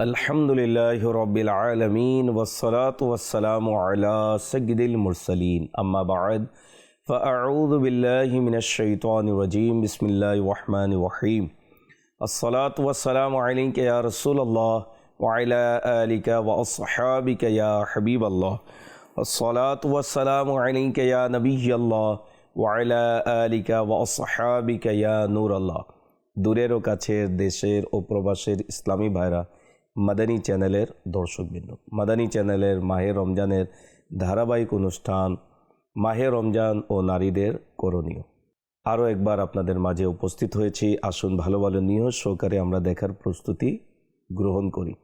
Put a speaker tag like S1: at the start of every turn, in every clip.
S1: अल्हम्दुलिल्लाहि रब्बिल आलमीन वस्सलातु वस्सलामु अला सय्यिदिल मुरसलीन अम्मा बाद फ़अऊज़ु बिल्लाहि मिनश शैतानिर रजीम बिस्मिल्लाहिर रहमानिर रहीम अस्सलातु वस्सलामु अलैका या रसूलल्लाह व अला आलिका व अस्हाबिका या हबीबल्लाह अस्सलातु वस्सलामु अलैका या नबिय्यल्लाह व अला आलिका व अस्हाबिका या नूरल्लाह। दूरेर ओ काछेर देशेर ओ प्रबासेर इस्लामी भाईरा মাদানী চ্যানেলের দর্শকবৃন্দ, মাদানী চ্যানেলের মাহে রমজানের ধারাবাহিক অনুষ্ঠান মাহে রমজান ও নারীদের করণীয় আরও একবার আপনাদের মাঝে উপস্থিত হয়েছি। আসুন ভালো ভালো নিয়ত সহকারে আমরা দেখার প্রস্তুতি গ্রহণ করি।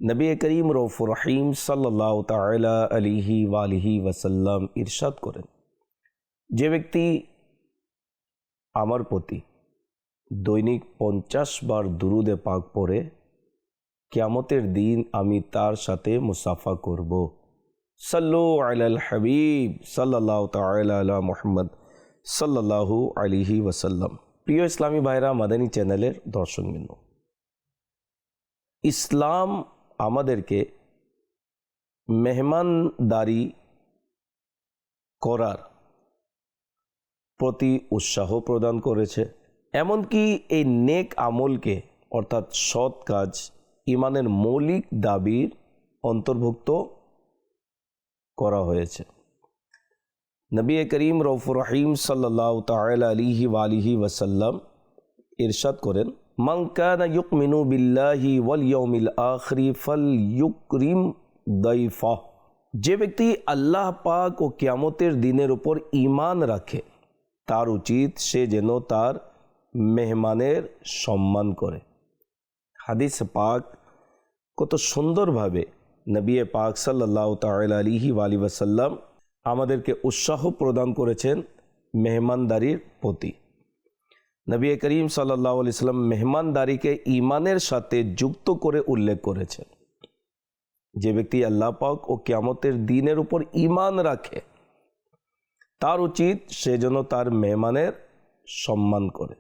S1: নবী করিম রউফুর রহিম সাল্লাল্লাহু তাআলা আলাইহি ওয়া আলিহি ওয়াসাল্লাম ইরশাদ করেন, যে ব্যক্তি আমার প্রতি দৈনিক 50 বার দুরুদে পাক পড়ে কিয়ামতের দিন আমি তার সাথে মুসাফা করব। সাল্লু আলাল হাবিব সাল্লাল্লাহু তাআলা আলা মুহাম্মদ সাল্লাল্লাহু আলাইহি ওয়াসাল্লাম। প্রিয় ইসলামী ভাইরা, মাদানী চ্যানেলের দর্শকবৃন্দ, ইসলাম আমাদেরকে মেহমানদারি করার প্রতি উৎসাহ প্রদান করেছে। এমনকি এই নেক আমলকে অর্থাৎ সৎ কাজ ইমানের মৌলিক দাবির অন্তর্ভুক্ত করা হয়েছে। নবী করিম রউফুর রহিম সাল্লাল্লাহু তাআলা আলাইহি ওয়া আলিহি ওয়াসাল্লাম ইরশাদ করেন, মান কানা ইউমিনু বিল্লাহি ওয়াল ইয়াউমিল আখিরি ফালইউকরিম দাইফা। যে ব্যক্তি আল্লাহ পাক ও কিয়ামতের দিনের উপর ঈমান রাখে তার উচিত সে যেন তার মেহমানের সম্মান করে। হাদিস পাক কত সুন্দরভাবে নবী পাক সাল্লাল্লাহু তাআলা আলাইহি ওয়া আলিহি ওয়াসাল্লাম আমাদেরকে উৎসাহ প্রদান করেছেন মেহমানদারির প্রতি। নবী করিম সাল্লাল্লাহু আলাইহি ওয়াসাল্লাম মেহমানদারিকে ঈমানের সাথে যুক্ত করে উল্লেখ করেছেন। যে ব্যক্তি আল্লাহ পাক ও কিয়ামতের দিনের উপর ঈমান রাখে তার উচিত সে যেন তার মেহমানের সম্মান করে।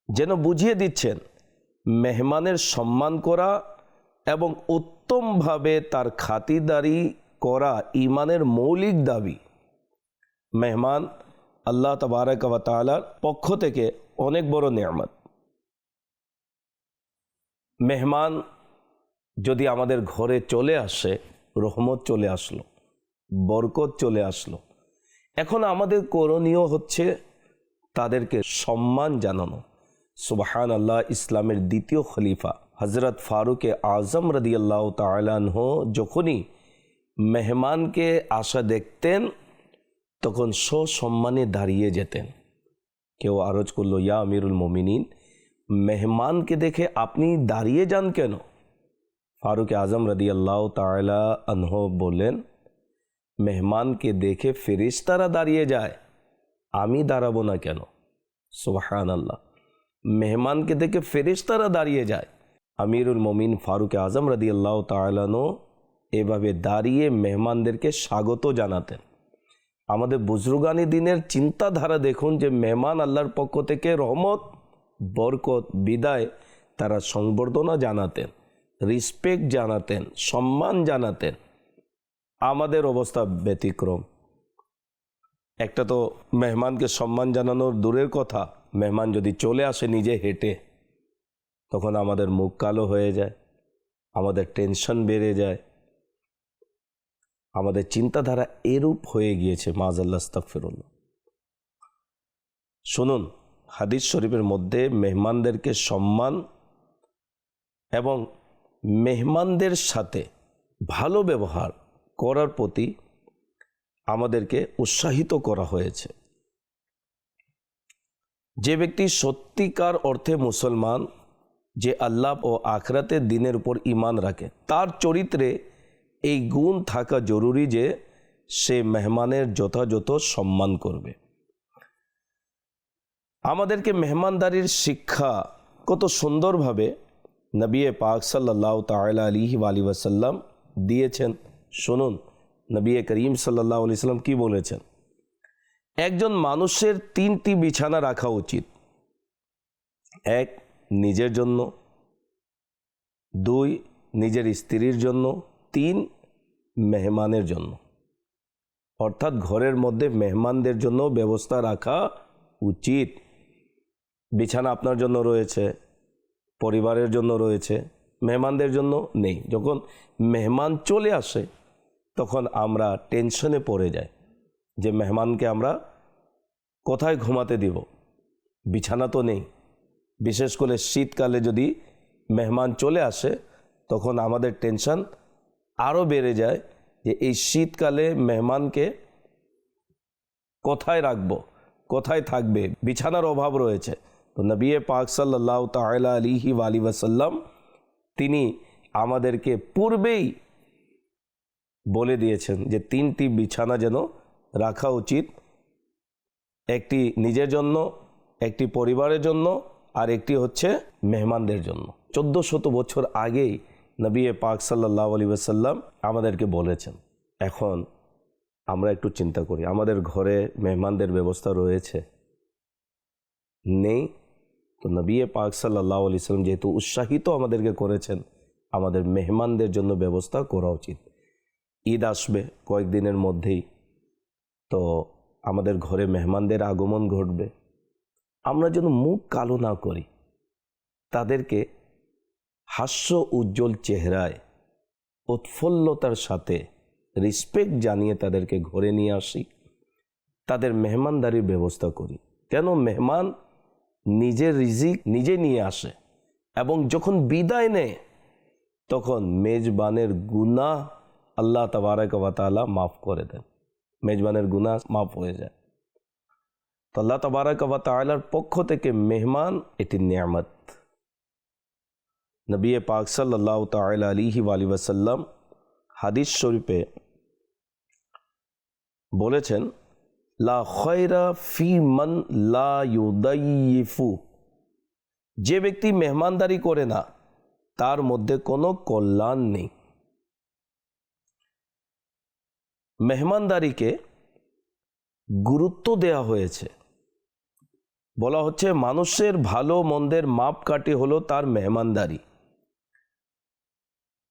S1: যেন বুঝিয়ে দিচ্ছেন মেহমানের সম্মান করা এবং উত্তমভাবে তার খাতিরদারি করা ঈমানের মৌলিক দাবি। মেহমান আল্লাহ তাবারক ওয়া তাআলার পক্ষ থেকে অনেক বড় নেয়ামত। মেহমান যদি আমাদের ঘরে চলে আসে, রহমত চলে আসলো, বরকত চলে আসলো। এখন আমাদের করণীয় হচ্ছে তাদেরকে সম্মান জানানো। সুবহান আল্লাহ, ইসলামের দ্বিতীয় খলিফা হজরত ফারুক আজম রাদিয়াল্লাহু তাআলা আনহু যখনই মেহমানকে আসা দেখতেন তখন সসম্মানে দাঁড়িয়ে যেতেন। কেউ আরজ করলো, ইয়া আমিরুল মুমিনিন, মেহমানকে দেখে আপনি দাঁড়িয়ে যান কেন? ফারুক আজম রাদিয়াল্লাহু তাআলা আনহু বললেন, মেহমানকে দেখে ফেরেশতারা দাঁড়িয়ে যায়, আমি দাঁড়াবো না কেন? সুবহানাল্লাহ, মেহমানকে দেখে ফেরেশতারা দাঁড়িয়ে যায়। আমিরুল মুমিন ফারুক আজম রাদিয়াল্লাহু তাআলা আনহু এভাবে দাঁড়িয়ে মেহমানদেরকে স্বাগত জানাতেন। আমাদের বুজরুগানি দিনের চিন্তাধারা দেখুন যে মেহমান আল্লাহর পক্ষ থেকে রহমত, বরকত, বিদায়, তারা সংবর্ধনা জানাতেন, রিসপেক্ট জানাতেন, সম্মান জানাতেন। আমাদের অবস্থা ব্যতিক্রম। একটা তো মেহমানকে সম্মান জানানোর দূরের কথা, মেহমান যদি চলে আসে নিজে হেঁটে তখন আমাদের মুখ কালো হয়ে যায়, আমাদের টেনশন বেড়ে যায়। আমাদের চিন্তাধারা এরূপ হয়ে গিয়েছে, মাযাল্লাহ, আস্তাগফিরুল্লাহ। শুনুন, হাদিস শরীফের মধ্যে মেহমানদেরকে সম্মান এবং মেহমানদের সাথে ভালো ব্যবহার করার প্রতি আমাদেরকে উৎসাহিত করা হয়েছে। যে ব্যক্তি সত্যিকার অর্থে মুসলমান, যে আল্লাহ ও আখিরাতের দিনের উপর ঈমান রাখে, তার চরিত্রে এই গুণ থাকা জরুরি যে সে মেহমানের যথাযথ সম্মান করবে। আমাদেরকে মেহমানদারির শিক্ষা কত সুন্দরভাবে নবী পাক সাল্লাল্লাহু তাআলা আলাইহি ওয়া আলিহি ওয়াসাল্লাম দিয়েছেন। শুনুন, নবী করিম সাল্লাল্লাহু আলাইহি ওয়াসাল্লাম কি বলেছেন। একজন মানুষের তিনটি বিছানা রাখা উচিত। এক, নিজের জন্য, 2 নিজের স্ত্রীর জন্য, 3 মেহমানের জন্য। অর্থাৎ ঘরের মধ্যে মেহমানদের জন্য ব্যবস্থা রাখা উচিত। বিছানা আপনার জন্য রয়েছে, পরিবারের জন্য রয়েছে, মেহমানদের জন্য নেই। যখন মেহমান চলে আসে তখন আমরা টেনশনে পড়ে যাই যে মেহমানকে আমরা কোথায় ঘুমাতে দিব, বিছানা তো নেই। বিশেষ করে শীতকালে যদি মেহমান চলে আসে তখন আমাদের টেনশন আরও বেড়ে যায় যে এই শীতকালে মেহমানকে কোথায় রাখবো, কোথায় থাকবে, বিছানার অভাব রয়েছে। তো নবী পাক সাল্লাল্লাহু তাআলা আলাইহি ওয়াসাল্লাম তিনি আমাদেরকে পূর্বেই বলে দিয়েছেন যে 3টি বিছানা যেন রাখা উচিত, একটি নিজের জন্য, একটি পরিবারের জন্য, আর একটি হচ্ছে মেহমানদের জন্য। 1400 বছর আগেই নবী পাক সাল্লাল্লাহু আলাইহি ওয়াসাল্লাম আমাদেরকে বলেছেন। এখন আমরা একটু চিন্তা করি, আমাদের ঘরে মেহমানদের ব্যবস্থা রয়েছে? নেই। তো নবী পাক সাল্লাল্লাহু আলাইহি ওয়াসাল্লাম যেহেতু উৎসাহিত আমাদেরকে করেছেন, আমাদের মেহমানদের জন্য ব্যবস্থা করা উচিত। ঈদ আসবে কয়েকদিনের মধ্যেই, তো আমাদের ঘরে মেহমানদের আগমন ঘটবে। আমরা যেন মুখ কালো না করি, তাদেরকে হাস্য উজ্জ্বল চেহারায় উৎফুল্লতার সাথে রেসপেক্ট জানিয়ে তাদেরকে ঘরে নিয়ে আসি, তাদের মেহমানদারির ব্যবস্থা করি। কেন? মেহমান নিজের রিজিক নিজে নিয়ে আসে এবং যখন বিদায় নেয় তখন মেজবানের গুনাহ আল্লাহ তাবারক ওয়া তাআলা মাফ করে দেন, মেজবানের গুনাহ মাফ হয়ে যায়। তো আল্লাহ তাবারক ওয়া তাআলার পক্ষ থেকে মেহমান এটি নিয়ামত। নবী পাক সাল্লাল্লাহু তাআলা আলাইহি ওয়াসাল্লাম হাদিস শরীফে বলেছেন, লা খায়রা ফি মান লা ইউদাইয়িফু, যে ব্যক্তি মেহমানদারি করে না তার মধ্যে কোনো কল্যাণ নেই। মেহমানদারিকে গুরুত্ব দেয়া হয়েছে, বলা হচ্ছে মানুষের ভালো মন্দের মাপকাঠি হলো তার মেহমানদারি।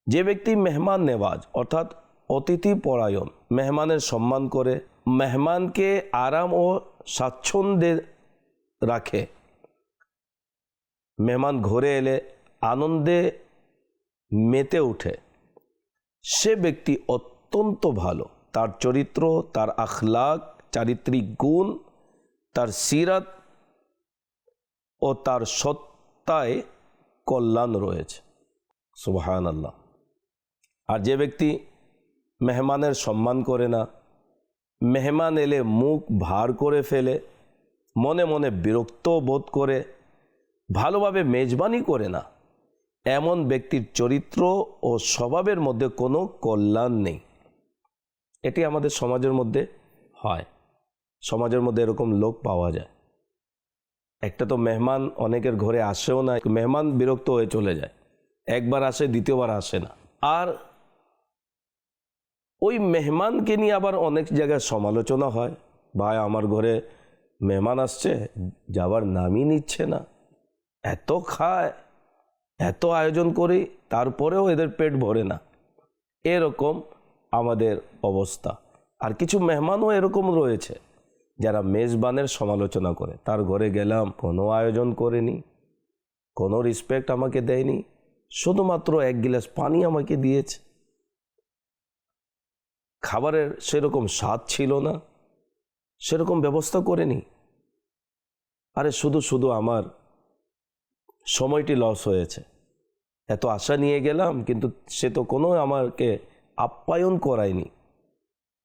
S1: যে ব্যক্তি মেহমান নেওয়াজ অর্থাৎ অতিথি পরায়ণ, মেহমানের সম্মান করে, মেহমানকে আরাম ও স্বাচ্ছন্দ্যে রাখে, মেহমান ঘরে এলে আনন্দে মেতে ওঠে, সে ব্যক্তি অত্যন্ত ভালো। তার চরিত্র, তার আখলাক, চারিত্রিক গুণ, তার সিরাত ও তার সত্তায় কল্যাণ রয়েছে। সুবহানাল্লাহ। আর যে ব্যক্তি মেহমানের সম্মান করে না, মেহমান এলে মুখ ভার করে ফেলে, মনে মনে বিরক্ত বোধ করে, ভালোভাবে মেজবানি করে না, এমন ব্যক্তির চরিত্র ও স্বভাবের মধ্যে কোনো কল্যাণ নেই। এটি আমাদের সমাজের মধ্যে হয়, সমাজের মধ্যে এরকম লোক পাওয়া যায়। একটা তো মেহমান অনেকের ঘরে আসেও না, মেহমান বিরক্ত হয়ে চলে যায়, একবার আসে দ্বিতীয়বার আসে না। আর ওই মেহমানকে নিয়ে আবার অনেক জায়গায় সমালোচনা হয়, ভাই আমার ঘরে মেহমান আসছে, যাবার নামই নিচ্ছে না, এত খায়, এত আয়োজন করি, তারপরেও এদের পেট ভরে না। এরকম আমাদের অবস্থা। আর কিছু মেহমানও এরকম রয়েছে যারা মেজবানের সমালোচনা করে, তার ঘরে গেলাম, কোনো আয়োজন করেনি, কোনো রেসপেক্ট আমাকে দেয়নি, শুধুমাত্র 1 গ্লাস পানি আমাকে দিয়েছে, খাবারের সেরকম স্বাদ ছিল না, সেরকম ব্যবস্থা করেনি। আরে শুধু শুধু আমার সময়টি লস হয়েছে, এত আশা নিয়ে গেলাম কিন্তু সে তো কোনো আমাকে আপ্যায়ন করায়নি।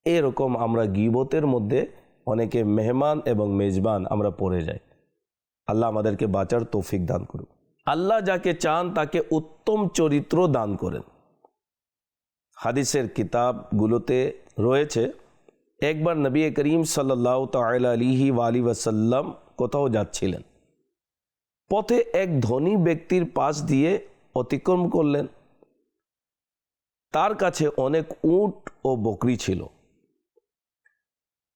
S1: এরকম আমরা গীবতের মধ্যে অনেকে মেহমান এবং মেজবান আমরা পড়ে যাই। আল্লাহ আমাদেরকে বাঁচার তৌফিক দান করুন। আল্লাহ যাকে চান তাকে উত্তম চরিত্র দান করেন। হাদিসের কিতাবগুলোতে রয়েছে, একবার নবী করিম সাল্লাল্লাহু তাআলা আলাইহি ওয়াসাল্লাম কোথাও যাচ্ছিলেন, পথে এক ধনী ব্যক্তির পাশ দিয়ে অতিক্রম করলেন। তার কাছে অনেক উট ও বকরি ছিল,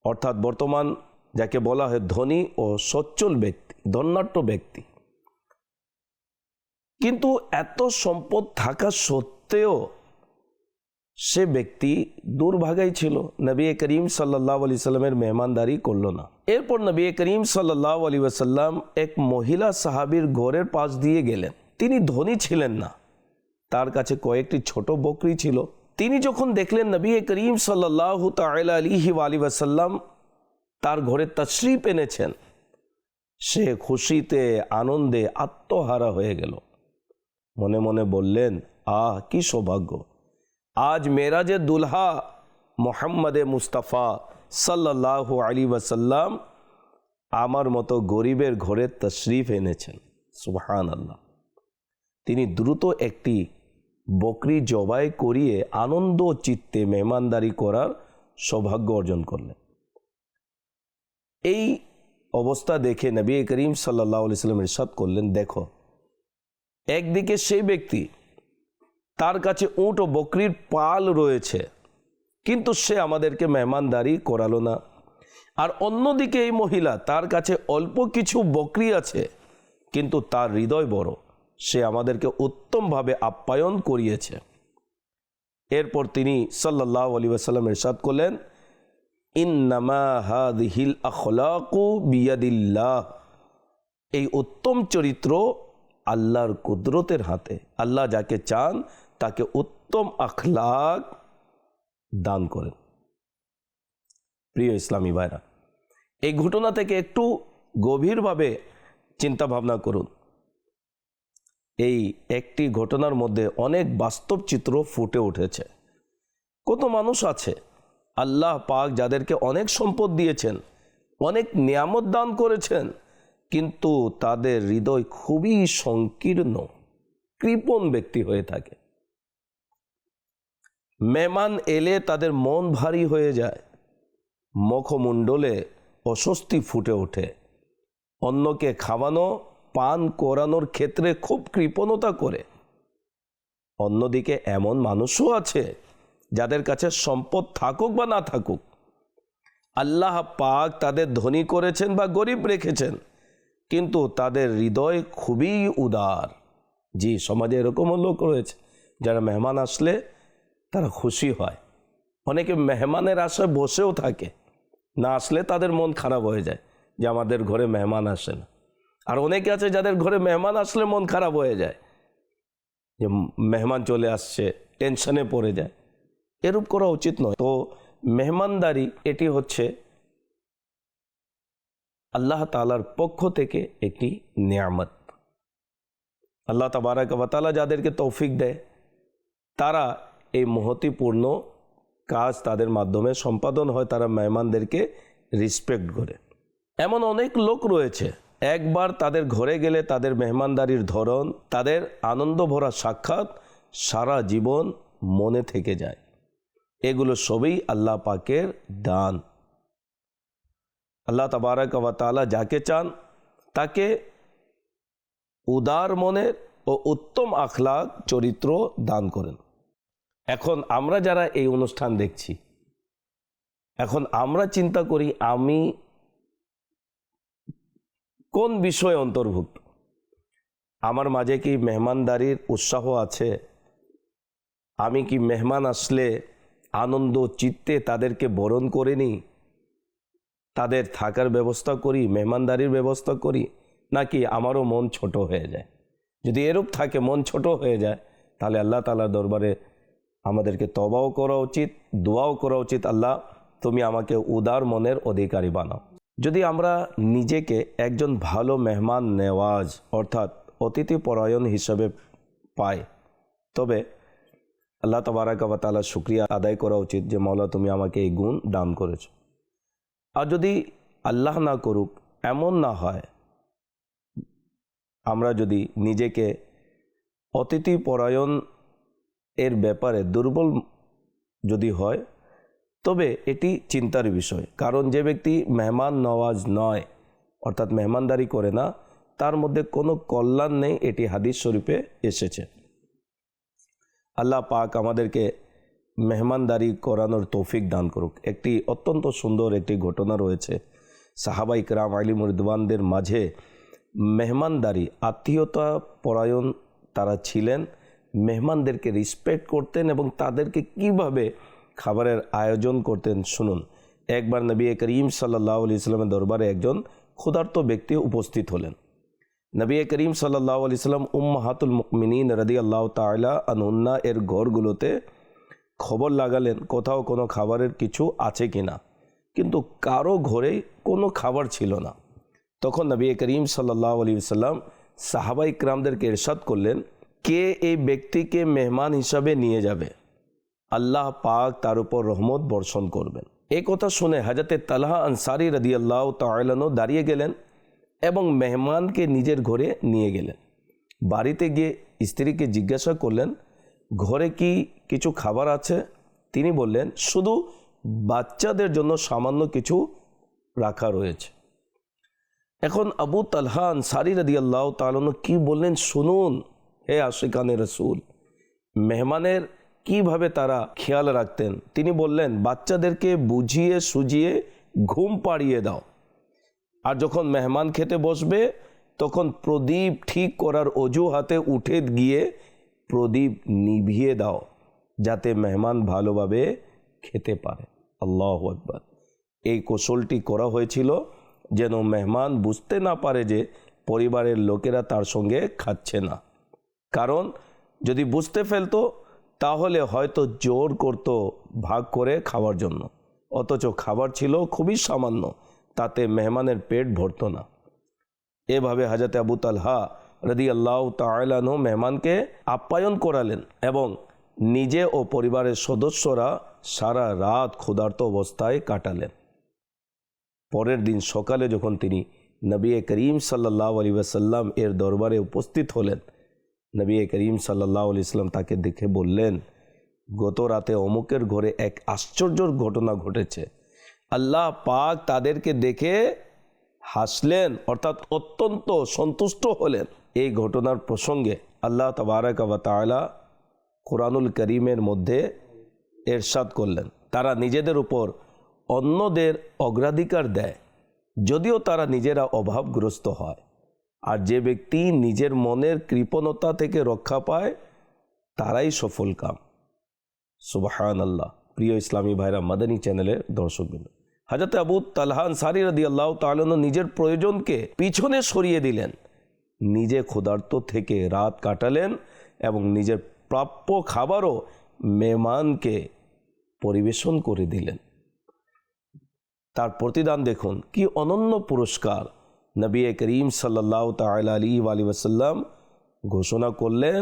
S1: অর্থাৎ বর্তমান যাকে বলা হয় ধনী ও সচ্ছল ব্যক্তি, ধনাঢ্য ব্যক্তি। কিন্তু এত সম্পদ থাকা সত্ত্বেও সে ব্যক্তি দুর্ভাগাই ছিল, নবী করিম সাল্লাল্লাহু আলাইহি সাল্লামের মেহমানদারি করলো না। এরপর নবী করিম সাল্লাল্লাহু আলাইহি ওয়াসাল্লাম এক মহিলা সাহাবীর ঘরের পাশ দিয়ে গেলেন। তিনি ধনী ছিলেন না, তার কাছে কয়েকটি ছোট বকরি ছিল। তিনি যখন দেখলেন নবী করিম সাল্লাল্লাহু তাআলা আলাইহি ওয়াসাল্লাম তার ঘরে তশরিফ এনেছেন, সে খুশিতে আনন্দে আত্মহারা হয়ে গেল। মনে মনে বললেন, আহ কি সৌভাগ্য, আজ মেরাজে দুলহা মোহাম্মদে মুস্তাফা সাল্লাল্লাহু আলাইহি ওয়াসাল্লাম আমার মতো গরিবের ঘরে তশরিফ এনেছেন। সুবহানাল্লাহ। তিনি দ্রুত একটি বকরি জবাই করিয়ে আনন্দ চিত্তে মেহমানদারি করার সৌভাগ্য অর্জন করলেন। এই অবস্থা দেখে নবী করিম সাল্লাল্লাহু আলাইহি ওয়াসাল্লাম ইরশাদ করলেন, দেখো, একদিকে সেই ব্যক্তি তার কাছে উট ও বকরির পাল রয়েছে, কিন্তু সে আমাদেরকে মেহমানদারি করালো না। আর অন্যদিকে এই মহিলা, তার কাছে অল্প কিছু বকরি আছে, কিন্তু তার হৃদয় বড়, সে আমাদেরকে উত্তমভাবে আপ্যায়ন করিয়েছে। এরপর তিনি সাল্লাল্লাহু আলাইহি ওয়াসাল্লাম ইরশাদ করলেন, ইন্নামা হাযিহিল আখলাকু বিয়াদিল্লাহ, এই উত্তম চরিত্র আল্লাহর কুদরতের হাতে। আল্লাহ যাকে চান তাকে উত্তম আখলাক দান করেন। প্রিয় ইসলামী ভাইরা, এই ঘটনা থেকে একটু গভীরভাবে চিন্তা ভাবনা করুন। এই একটি ঘটনার মধ্যে অনেক বাস্তব চিত্র ফুটে উঠেছে। কত মানুষ আছে আল্লাহ পাক যাদেরকে অনেক সম্পদ দিয়েছেন, অনেক নিয়ামত দান করেছেন, কিন্তু তাদের হৃদয় খুবই সংকীর্ণ, কৃপণ ব্যক্তি হয়ে থাকে। মেহমান এলে তাদের মন ভারী হয়ে যায়, মুখমণ্ডলে অস্বস্তি ফুটে ওঠে, অন্যকে খাওয়ানো পান করানোর ক্ষেত্রে খুব কৃপণতা করে। অন্যদিকে এমন মানুষও আছে যাদের কাছে সম্পদ থাকুক বা না থাকুক, আল্লাহ পাক তাদের ধনী করেছেন বা গরিব রেখেছেন, কিন্তু তাদের হৃদয় খুবই উদার। জি, সমাজে এরকমও লোক রয়েছে যারা মেহমান আসলে তারা খুশি হয়। অনেকে মেহমানের আশায় বসেও থাকে, না আসলে তাদের মন খারাপ হয়ে যায় যে আমাদের ঘরে মেহমান আসে না। আর অনেকে আছে যাদের ঘরে মেহমান আসলে মন খারাপ হয়ে যায়, যে মেহমান চলে আসছে, টেনশনে পড়ে যায়। এরূপ করা উচিত নয়। তো মেহমানদারি এটি হচ্ছে আল্লাহ তাআলার পক্ষ থেকে একটি নিয়ামত। আল্লাহ তাবারাক ওয়া তাআলা যাদেরকে তৌফিক দেয়, তারা এই মহত্বপূর্ণ কাজ তাদের মাধ্যমে সম্পাদন হয়, তারা মেহমানদেরকে রিসপেক্ট করে। এমন অনেক লোক রয়েছে, একবার তাদের ঘরে গেলে তাদের মেহমানদারির ধরন, তাদের আনন্দ ভরা সাক্ষাৎ সারা জীবন মনে থেকে যায়। এগুলো সবই আল্লাহ পাকের দান। আল্লাহ তাবারাক ওয়া তাআলা যাকে চান তাকে উদার মনের ও উত্তম আখলাক চরিত্র দান করেন। এখন আমরা যারা এই অনুষ্ঠান দেখছি, এখন আমরা চিন্তা করি আমি কোন বিষয়ে অন্তর্ভুক্ত। আমার মাঝে কি মেহমানদারির উৎসাহ আছে? আমি কি মেহমান আসলে আনন্দ চিত্তে তাদেরকে বরণ করে নিই, তাদের থাকার ব্যবস্থা করি, মেহমানদারির ব্যবস্থা করি, নাকি আমারও মন ছোট হয়ে যায়? যদি এরূপ থাকে, মন ছোট হয়ে যায়, তাহলে আল্লাহ তাআলার দরবারে আমাদেরকে তওবাও করা উচিত, দোয়াও করা উচিত, আল্লাহ তুমি আমাকে উদার মনের অধিকারী বানাও। যদি আমরা নিজেকে একজন ভালো মেহমান নেওয়াজ অর্থাৎ অতিথি পরায়ণ হিসাবে পাই, তবে আল্লাহ তাবারাক ওয়া তাআলার শুকরিয়া আদায় করা উচিত যে মাওলা তুমি আমাকে এই গুণ দান করেছো। আর যদি আল্লাহ না করুক, এমন না হয়, আমরা যদি নিজেকে অতিথি পরায়ণ এর ব্যাপারে দুর্বল যদি হয়, তবে এটি চিন্তার বিষয়। কারণ যে ব্যক্তি মেহমান নওয়াজ নয়, অর্থাৎ মেহমানদারি করে না, তার মধ্যে কোনো কল্যাণ নেই, এটি হাদিস শরীফে এসেছে। আল্লাহ পাক আমাদেরকে মেহমানদারি করানোর তৌফিক দান করুক। একটি অত্যন্ত সুন্দর একটি ঘটনা রয়েছে, সাহাবা ইকরাম আলিম রিদওয়ানদের মাঝে মেহমানদারি, আত্মীয়তা পরায়ণ তারা ছিলেন, মেহমানদেরকে রেসপেক্ট করতেন এবং তাদেরকে কিভাবে খাবারের আয়োজন করতেন শুনুন। একবার নবী করিম সাল্লাল্লাহু আলাইহি সাল্লামের দরবারে একজন ক্ষুধার্ত ব্যক্তি উপস্থিত হলেন। নবী করিম সাল্লাল্লাহু আলাইহি সাল্লাম উম্মাহাতুল মুমিনিন রাদিয়াল্লাহু তাআলা আনহুন্না এর ঘরগুলোতে খবর লাগালেন কোথাও কোনো খাবারের কিছু আছে কিনা, কিন্তু কারো ঘরে কোনো খাবার ছিল না। তখন নবী করিম সাল্লাল্লাহু আলাইহি সাল্লাম সাহাবা ইকরামদেরকে ইরশাদ করলেন, কে এই ব্যক্তিকে মেহমান হিসাবে নিয়ে যাবে, আল্লাহ পাক তার উপর রহমত বর্ষণ করবেন। এই কথা শুনে হযরত তালহা আনসারী রাদিয়াল্লাহু তাআলা আনহু দাঁড়িয়ে গেলেন এবং মেহমানকে নিজের ঘরে নিয়ে গেলেন। বাড়িতে গিয়ে স্ত্রীকে জিজ্ঞাসা করলেন, ঘরে কি কিছু খাবার আছে? তিনি বললেন, শুধু বাচ্চাদের জন্য সামান্য কিছু রাখা রয়েছে। এখন আবু তালহা আনসারী রাদিয়াল্লাহু তাআলা আনহু কি বললেন শুনুন। হে আশিকানে রাসূল, মেহমানের কিভাবে তারা খেয়াল রাখতেন। তিনি বললেন, বাচ্চাদেরকে বুঝিয়ে সুজিয়ে ঘুম পাড়িয়ে দাও, আর যখন মেহমান খেতে বসবে তখন প্রদীপ ঠিক করার অজুহাতে উঠে গিয়ে প্রদীপ নিভিয়ে দাও, যাতে মেহমান ভালোভাবে খেতে পারে। আল্লাহু আকবার। এই কৌশলটি করা হয়েছিল যেন মেহমান বুঝতে না পারে যে পরিবারের লোকেরা তার সঙ্গে খাচ্ছে না, কারণ যদি বুঝতে ফেলতো তাহলে হয়তো জোর করত ভাগ করে খাওয়ার জন্য, অথচ খাবার ছিল খুবই সামান্য, তাতে মেহমানের পেট ভরত না। এভাবে হযরত আবু তালহা রাদিয়াল্লাহু তাআলা আনহু মেহমানকে আপ্যায়ন করালেন এবং নিজে ও পরিবারের সদস্যরা সারা রাত ক্ষুধার্ত অবস্থায় কাটালেন। পরের দিন সকালে যখন তিনি নবী করিম সাল্লাল্লাহু আলাইহি ওয়াসাল্লাম এর দরবারে উপস্থিত হলেন, নবী করিম সাল্লাল্লাহু আলাইহি ওয়াসাল্লাম তাকে দেখে বললেন, গত রাতে অমুকের ঘরে এক আশ্চর্যর ঘটনা ঘটেছে। আল্লাহ পাক তাদেরকে দেখে হাসলেন, অর্থাৎ অত্যন্ত সন্তুষ্ট হলেন। এই ঘটনার প্রসঙ্গে আল্লাহ তাবারাক ওয়া তাআলা কোরআনুল করিমের মধ্যে ইরশাদ করলেন, তারা নিজেদের উপর অন্যদের অগ্রাধিকার দেয় যদিও তারা নিজেরা অভাবগ্রস্ত হয়, আর যে ব্যক্তি নিজের মনের কৃপণতা থেকে রক্ষা পায় তারাই সফল কাম। সুবহানাল্লাহ। প্রিয় ইসলামী ভাইরা, মাদানী চ্যানেলের দর্শকবৃন্দ, হযরত আবু তালহা আনসারী রাদিয়াল্লাহু তাআলা আনহু নিজের প্রয়োজনকে পিছনে সরিয়ে দিলেন, নিজে ক্ষুধার্ত থেকে রাত কাটালেন এবং নিজের প্রাপ্য খাবারও মেহমানকে পরিবেশন করে দিলেন। তার প্রতিদান দেখুন, কি অনন্য পুরস্কার। নবী করিম সাল্লাল্লাহু তাআলা আলাইহি ওয়াসাল্লাম ঘোষণা করলেন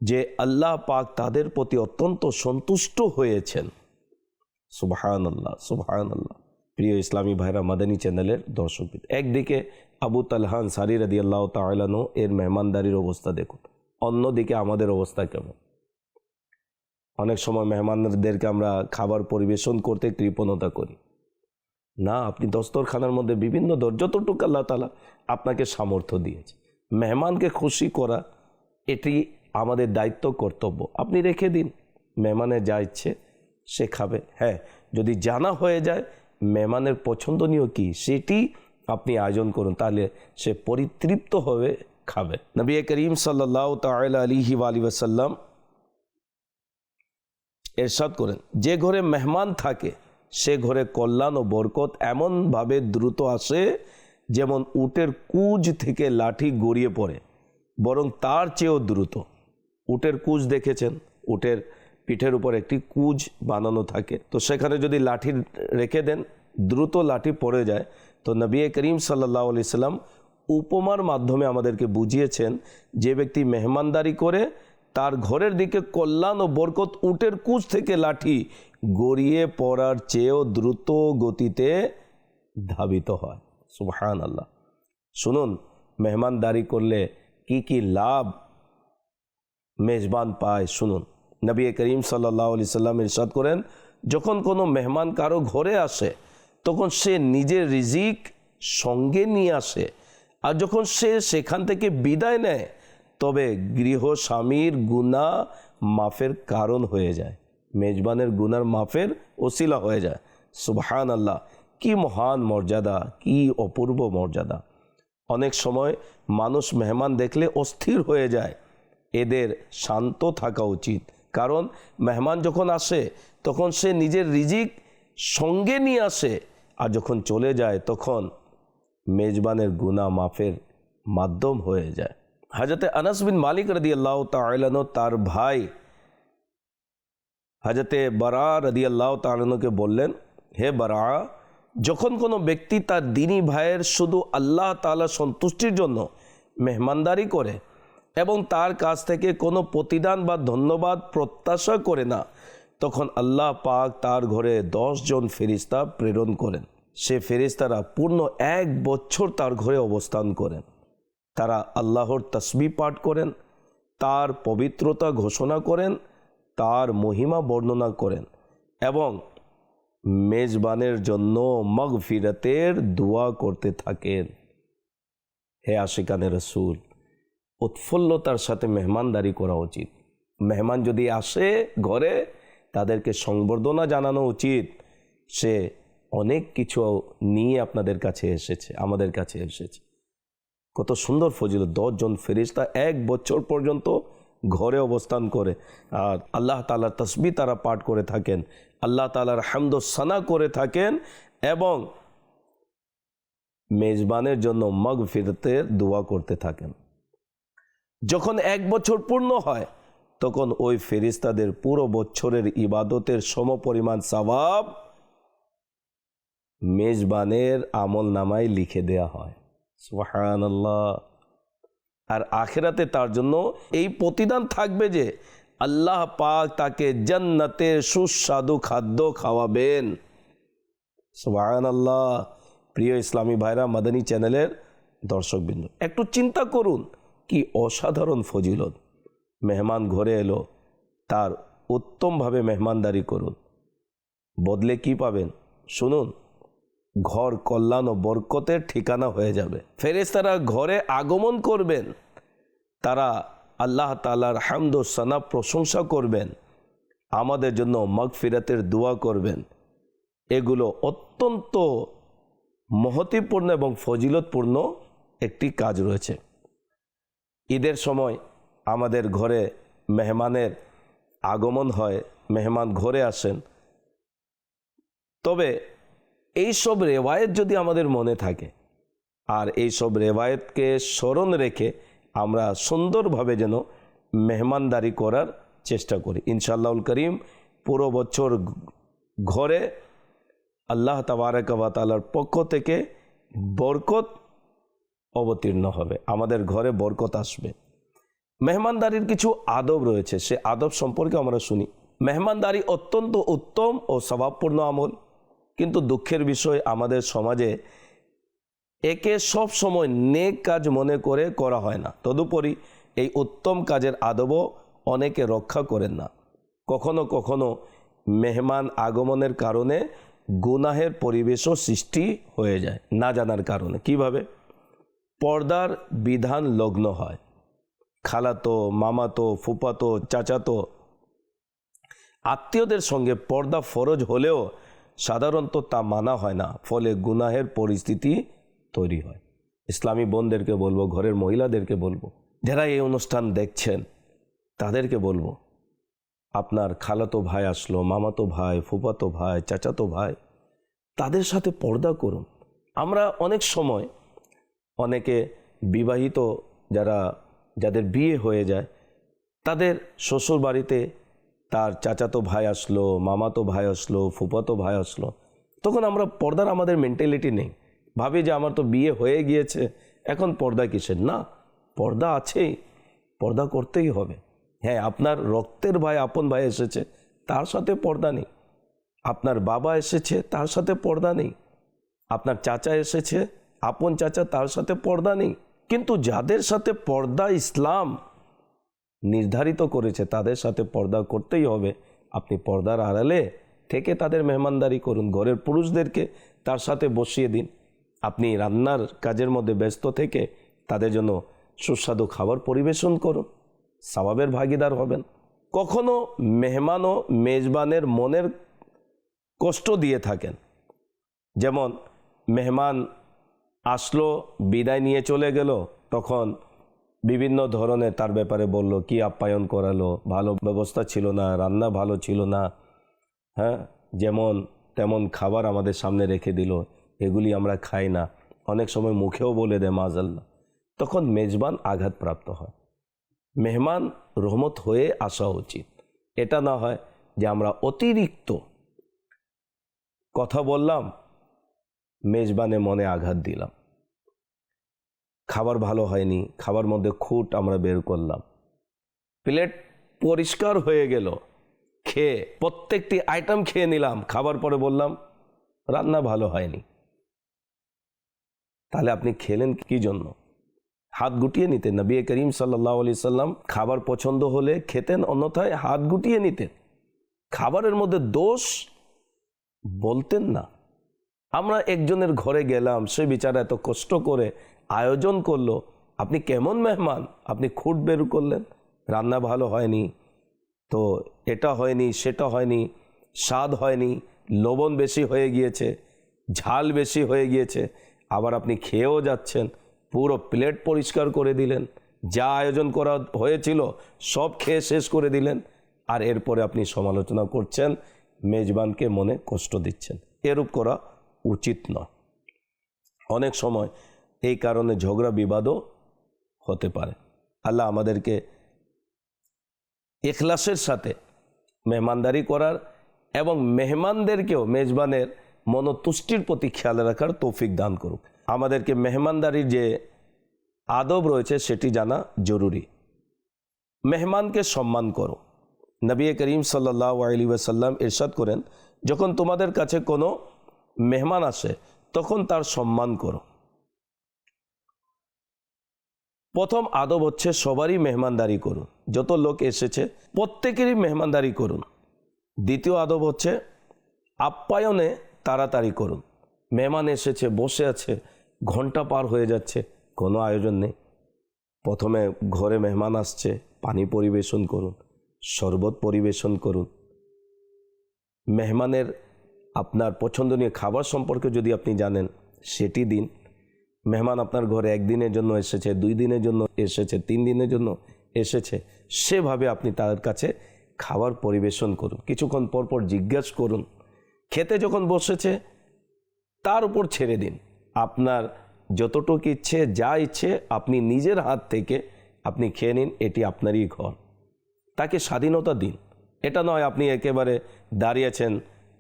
S1: যে আল্লাহ পাক তাদের প্রতি অত্যন্ত সন্তুষ্ট হয়েছেন। সুবহানাল্লাহ, সুবহানাল্লাহ। প্রিয় ইসলামী ভাইরা, মাদানী চ্যানেলের দর্শকবৃন্দ, একদিকে আবু তালহা আনসারী রাদিয়াল্লাহু তাআলা আনহু এর মেহমানদারির অবস্থা দেখুন, অন্যদিকে আমাদের অবস্থা কেমন। অনেক সময় মেহমানদেরকে আমরা খাবার পরিবেশন করতে কৃপণতা করি না। আপনি দস্তরখানার মধ্যে বিভিন্ন যতটুকু আল্লাহ তাআলা আপনাকে সামর্থ্য দিয়েছে, মেহমানকে খুশি করা এটি আমাদের দায়িত্ব, কর্তব্য। আপনি রেখে দিন, মেহমানের যা ইচ্ছে সে খাবে। হ্যাঁ, যদি জানা হয়ে যায় মেহমানের পছন্দনীয় কি সেটি আপনি আয়োজন করুন, তাহলে সে পরিতৃপ্ত হবে খাবে। নবী করিম সাল্লাল্লাহু তাআলা আলাইহি ওয়াসাল্লাম ইরশাদ করেন, যে ঘরে মেহমান থাকে সে ঘরে কল্যাণ ও বরকত এমনভাবে দ্রুত আসে যেমন উটের কুঁজ থেকে লাঠি গড়িয়ে পড়ে, বরং তার চেয়েও দ্রুত। উটের কুঁজ দেখেছেন, উটের পিঠের উপর একটি কুঁজ বানানো থাকে, তো সেখানে যদি লাঠি রেখে দেন দ্রুত লাঠি পড়ে যায়। তো নবী করিম সাল্লাল্লাহু আলাইহি সাল্লাম উপমার মাধ্যমে আমাদেরকে বুঝিয়েছেন, যে ব্যক্তি মেহমানদারি করে তার ঘরের দিকে কল্যাণ ও বরকত উটের কুঁজ থেকে লাঠি গড়িয়ে পড়ার চেয়েও দ্রুত গতিতে ধাবিত হয়। সুবহানাল্লাহ। শুনুন, মেহমানদারি করলে কি কি লাভ মেজবান পায় শুনুন। নবী করিম সাল্লাল্লাহু আলাইহি সাল্লাম ইরশাদ করেন, যখন কোনো মেহমান কারো ঘরে আসে তখন সে নিজের রিজিক সঙ্গে নিয়ে আসে, আর যখন সে সেখান থেকে বিদায় নেয় তবে গৃহস্বামীর গুনাহ মাফের কারণ হয়ে যায়, মেজবানের গুনার মাফের ওসিলা হয়ে যায়। সুবহানাল্লাহ। কি মহান মর্যাদা, কি অপূর্ব মর্যাদা। অনেক সময় মানুষ মেহমান দেখলে অস্থির হয়ে যায়, এদের শান্ত থাকা উচিত, কারণ মেহমান যখন আসে তখন সে নিজের রিজিক সঙ্গে নিয়ে আসে, আর যখন চলে যায় তখন মেজবানের গুনাহ মাফের মাধ্যম হয়ে যায়। হযরতে আনাস বিন মালিক রাদিয়াল্লাহু তাআলা আনহু তার ভাই হযরতে বারা রাদিয়াল্লাহু তাআলা আনহুকে বললেন, হে বারা, যখন কোনো ব্যক্তি তার দ্বীনী ভাইয়ের শুধু আল্লাহ তাআলা সন্তুষ্টির জন্য মেহমানদারি করে এবং তার কাছ থেকে কোনো প্রতিদান বা ধন্যবাদ প্রত্যাশা করে না, তখন আল্লাহ পাক তার ঘরে 10 জন ফেরেশতা প্রেরণ করেন। সে ফেরেশতারা পূর্ণ 1 বছর তার ঘরে অবস্থান করেন। তারা আল্লাহর তাসবিহ পাঠ করেন, তার পবিত্রতা ঘোষণা করেন, তার মহিমা বর্ণনা করেন এবং মেজবানের জন্য মাগফিরাতের দোয়া করতে থাকেন। হে আশিকানে রাসূল, উৎফুল্লতার সাথে মেহমানদারি করা উচিত। মেহমান যদি আসে ঘরে, তাদেরকে সংবর্ধনা জানানো উচিত, সে অনেক কিছু নিয়ে আপনাদের কাছে এসেছে, আমাদের কাছে এসেছে। কত সুন্দর ফজিলত! 10 জন ফেরেশতা 1 বছর পর্যন্ত ঘরে অবস্থান করে আর আল্লাহ তাআলার তাসবিহ তারা পাঠ করে থাকেন, আল্লাহ তাআলার হামদ ও সানা করে থাকেন এবং মেজবানের জন্য মাগফিরাতের দোয়া করতে থাকেন। যখন 1 বছর পূর্ণ হয় তখন ওই ফেরেশতাদের পুরো বছরের ইবাদতের সমপরিমাণ সওয়াব মেজবানের আমল নামায় লিখে দেয়া হয়। সুবহানাল্লাহ। আর আখিরাতে তার জন্য এই প্রতিদান থাকবে যে আল্লাহ পাক তাকে জান্নাতের সুস্বাদু খাদ্য খাওয়াবেন। সুবহানাল্লাহ। প্রিয় ইসলামী ভাইরা, মাদানী চ্যানেলের দর্শকবৃন্দ, একটু চিন্তা করুন কি অসাধারণ ফজিলত। মেহমান ঘরে এলো, তার উত্তমভাবে মেহমানদারি করুন, বদলে কি পাবেন শুনুন। ঘর কল্যাণ ও বরকতের ঠিকানা হয়ে যাবে। ফেরেশতারা ঘরে আগমন করবেন, তারা আল্লাহ তাআলার হামদ ও সানা প্রশংসা করবেন, আমাদের জন্য মাগফিরাতের দোয়া করবেন। এগুলো অত্যন্ত মহত্বপূর্ণ এবং ফজিলতপূর্ণ একটি কাজ রয়েছে। ঈদের সময় আমাদের ঘরে মেহমানের আগমন হয়, মেহমান ঘরে আসেন। তবে এই সব রেওয়ায়েত যদি আমাদের মনে থাকে আর এই সব রেওয়ায়েতকে স্মরণ রেখে আমরা সুন্দরভাবে যেন মেহমানদারি করার চেষ্টা করি, ইনশাআল্লাহুল করিম পুরো বছর ঘরে আল্লাহ তাবারক ওয়া তাআলার পক্ষ থেকে বরকত অবতীর্ণ হবে, আমাদের ঘরে বরকত আসবে। মেহমানদারির কিছু আদব রয়েছে, সে আদব সম্পর্কে আমরা শুনি। মেহমানদারি অত্যন্ত উত্তম ও স্বভাবপূর্ণ আমল, কিন্তু দুঃখের বিষয় আমাদের সমাজে একে সব সময় নেক কাজ মনে করে করা হয় না। তদুপরি এই উত্তম কাজের আদবও অনেকে রক্ষা করেন না। কখনো কখনো মেহমান আগমনের কারণে গুনাহের পরিবেশও সৃষ্টি হয়ে যায় না জানার কারণে। কিভাবে? পর্দার বিধান লগ্ন হয়, খালাতো, মামাতো, ফুফাতো, চাচাতো আত্মীয়দের সঙ্গে পর্দা ফরজ হলেও সাধারণত তা মানা হয় না, ফলে গুনাহের পরিস্থিতি তৈরি হয়। ইসলামী বোনদেরকে বলবো, ঘরের মহিলাদেরকে বলবো, যারা এই অনুষ্ঠান দেখছেন তাদেরকে বলবো, আপনার খালাতো ভাই আসলো, মামাতো ভাই, ফুফাতো ভাই, চাচাতো ভাই, তাদের সাথে পর্দা করুন। আমরা অনেক সময় অনেকে বিবাহিত যাদের বিয়ে হয়ে যায়, তাদের শ্বশুর বাড়িতে তার চাচাতো ভাই আসলো, মামাতো ভাই আসলো, ফুফাতো ভাই আসলো, তখন আমরা পর্দার আমাদের মেন্টালিটি নেই, ভাবি যে আমার তো বিয়ে হয়ে গিয়েছে, এখন পর্দা কিসের? না, পর্দা আছেই, পর্দা করতেই হবে। হ্যাঁ, আপনার রক্তের ভাই, আপন ভাই এসেছে, তার সাথে পর্দা নেই। আপনার বাবা এসেছে, তার সাথে পর্দা নেই। আপনার চাচা এসেছে, আপন চাচা, তার সাথে পর্দা নেই। কিন্তু যাদের সাথে পর্দা ইসলাম নির্ধারিত করেছে তাদের সাথে পর্দা করতেই হবে। আপনি পর্দার আড়ালে থেকে তাদের মেহমানদারি করুন, ঘরের পুরুষদেরকে তার সাথে বসিয়ে দিন। আপনি রান্নার কাজের মধ্যে ব্যস্ত থেকে তাদের জন্য সুস্বাদু খাবার পরিবেশন করুন, সওয়াবের ভাগীদার হবেন। কখনো মেহমান ও মেজবানের মনের কষ্ট দিয়ে থাকেন, যেমন মেহমান আসলো, বিদায় নিয়ে চলে গেল, তখন বিভিন্ন ধরনের তার ব্যাপারে বলল, কি আপ্যায়ন করালো, ভালো ব্যবস্থা ছিল না, রান্না ভালো ছিল না, হ্যাঁ, যেমন তেমন খাবার আমাদের সামনে রেখে দিল, এগুলি আমরা খাই না, অনেক সময় মুখেও বলে দেয় মাজাল্লাহ, তখন মেজবান আঘাতপ্রাপ্ত হয়। মেহমান রহমত হয়ে আসা উচিত, এটা না হয় যে আমরা অতিরিক্ত কথা বললাম, মেজবানের মনে আঘাত দিলাম, খাবার ভালো হয়নি, খাবার মধ্যে খুঁট আমরা বের করলাম, প্লেট পরিষ্কার হয়ে গেল, খেয়ে প্রত্যেকটি আইটেম খেয়ে নিলাম, খাবার পরে বললাম রান্না ভালো হয়নি, তাহলে আপনি খেলেন কি জন্য? হাত গুটিয়ে নিতেন। নবী করিম সাল্লাল্লাহু আলাইহি সাল্লাম খাবার পছন্দ হলে খেতেন, অন্যথায় হাত গুটিয়ে নিতেন, খাবারের মধ্যে দোষ বলতেন না। আমরা একজনের ঘরে গেলাম, সে বিচারা এত কষ্ট করে আয়োজন করলো, আপনি কেমন মেহমান, আপনি খুঁট বের করলেন, রান্না ভালো হয়নি, তো এটা হয়নি, সেটা হয়নি, স্বাদ হয়নি, লবণ বেশি হয়ে গিয়েছে, ঝাল বেশি হয়ে গিয়েছে, আবার আপনি খেয়েও যাচ্ছেন, পুরো প্লেট পরিষ্কার করে দিলেন, যা আয়োজন করা হয়েছিল সব খেয়ে শেষ করে দিলেন, আর এরপরে আপনি সমালোচনা করছেন, মেজবানকে মনে কষ্ট দিচ্ছেন। এরূপ করা উচিত নয়। অনেক সময় এই কারণে ঝগড়া বিবাদও হতে পারে। আল্লাহ আমাদেরকে ইখলাসের সাথে মেহমানদারি করার এবং মেহমানদেরকেও মেজবানের মনোতুষ্টির প্রতি খেয়াল রাখার তৌফিক দান করুক। আমাদেরকে মেহমানদারির যে আদব রয়েছে সেটি জানা জরুরি। মেহমানকে সম্মান করো। নবী করিম সাল্লাল্লাহু আলাইহি ওয়াসাল্লাম ইরশাদ করেন, যখন তোমাদের কাছে কোনো মেহমান আসে তখন তার সম্মান করো। প্রথম আদব হচ্ছে সবারই মেহমানদারি করুন, যত লোক এসেছে প্রত্যেকেরই মেহমানদারি করুন। দ্বিতীয় আদব হচ্ছে আপ্যায়নে তাড়াতাড়ি করুন। মেহমান এসেছে, বসে আছে, ঘন্টা পার হয়ে যাচ্ছে, কোনো আয়োজন নেই, প্রথমে ঘরে মেহমান আসছে, পানি পরিবেশন করুন, শরবত পরিবেশন করুন। মেহমানের আপনার পছন্দনীয় খাবার সম্পর্কে যদি আপনি জানেন সেটি দিন। মেহমান আপনার ঘরে একদিনের জন্য এসেছে, 2 দিনের জন্য এসেছে, 3 দিনের জন্য এসেছে, সেভাবে আপনি তার কাছে খাবার পরিবেশন করুন। কিছুক্ষণ পরপর জিজ্ঞাসা করুন। খেতে যখন বসেছে তার উপর ছেড়ে দিন, আপনার যতটুকু ইচ্ছে, যা ইচ্ছে আপনি নিজের হাত থেকে আপনি খেয়ে নিন, এটি আপনারই ঘর। তাকে স্বাধীনতা দিন। এটা নয় আপনি একেবারে দাঁড়িয়েছেন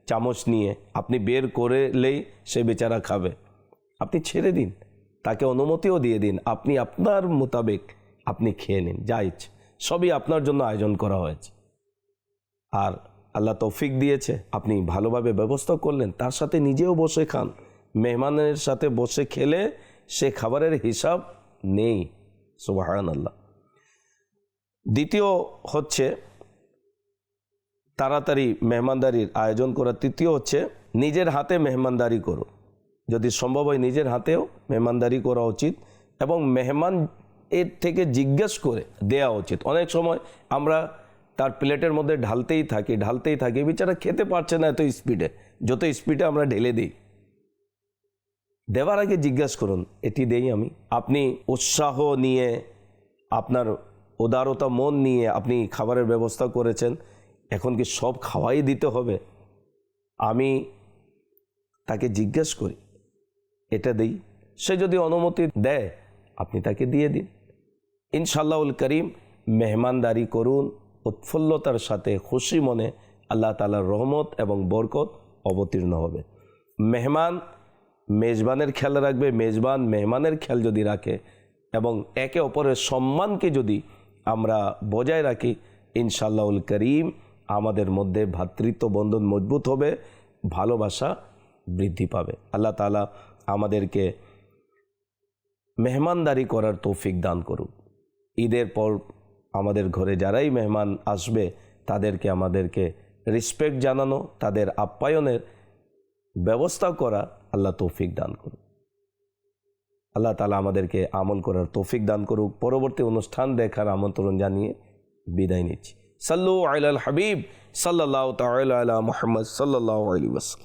S1: চামচ নিয়ে, আপনি বের করলেই সে বেচারা খাবে। আপনি ছেড়ে দিন, তাকে অনুমতিও দিয়ে দিন, আপনি আপনার মোতাবেক আপনি খেয়ে নিন, যা ইচ্ছে, সবই আপনার জন্য আয়োজন করা হয়েছে। আর আল্লাহ তৌফিক দিয়েছে, আপনি ভালোভাবে ব্যবস্থা করলেন, তার সাথে নিজেও বসে খান। মেহমানের সাথে বসে খেলে সে খাবারের হিসাব নেই। সুবহানাল্লাহ। দ্বিতীয় হচ্ছে তাড়াতাড়ি মেহমানদারির আয়োজন করা। তৃতীয় হচ্ছে নিজের হাতে মেহমানদারি করো। যদি সম্ভব হয় নিজের হাতেও মেহমানদারি করা উচিত এবং মেহমান এর থেকে জিজ্ঞেস করে দেয়া উচিত। অনেক সময় আমরা তার প্লেটের মধ্যে ঢালতেই থাকি, বেচারা খেতে পারছে না এত স্পিডে, যত স্পিডে আমরা ঢেলে দিই। দেওয়ার আগে জিজ্ঞাসা করুন, এটি দেই আমি? আপনি উৎসাহ নিয়ে, আপনার উদারতা মন নিয়ে আপনি খাবারের ব্যবস্থা করেছেন, এখন কি সব খাওয়াই দিতে হবে? আমি তাকে জিজ্ঞেস করি, এটা দেই, সে যদি অনুমতি দেয় আপনি তাকে দিয়ে দিন। ইনশাআল্লাহুল করিম মেহমানদারি করুন উৎফুল্লতার সাথে, খুশি মনে, আল্লাহ তাআলার রহমত এবং বরকত অবতীর্ণ হবে। মেহমান মেজবানের খেয়াল রাখবে, মেজবান মেহমানের খেয়াল যদি রাখে এবং একে অপরের সম্মানকে যদি আমরা বজায় রাখি, ইনশাআল্লাহুল করিম আমাদের মধ্যে ভ্রাতৃত্ব বন্ধন মজবুত হবে, ভালোবাসা বৃদ্ধি পাবে। আল্লাহ তাআলা আমাদেরকে মেহমানদারি করার তৌফিক দান করুক। ঈদের পর আমাদের ঘরে যারাই মেহমান আসবে তাদেরকে আমাদেরকে রেসপেক্ট জানানো, তাদের আপ্যায়নের ব্যবস্থা করা আল্লাহ তৌফিক দান করুক। আল্লাহ তাআলা আমাদেরকে আমল করার তৌফিক দান করুক। পরবর্তী অনুষ্ঠান দেখার আমন্ত্রণ জানিয়ে বিদায় নিচ্ছি। সাল্লু আলাল হাবিব সাল্লাল্লাহু তাআলা আলা মুহাম্মদ সাল্লাল্লাহু আলাইহি ওয়াসাল্লাম।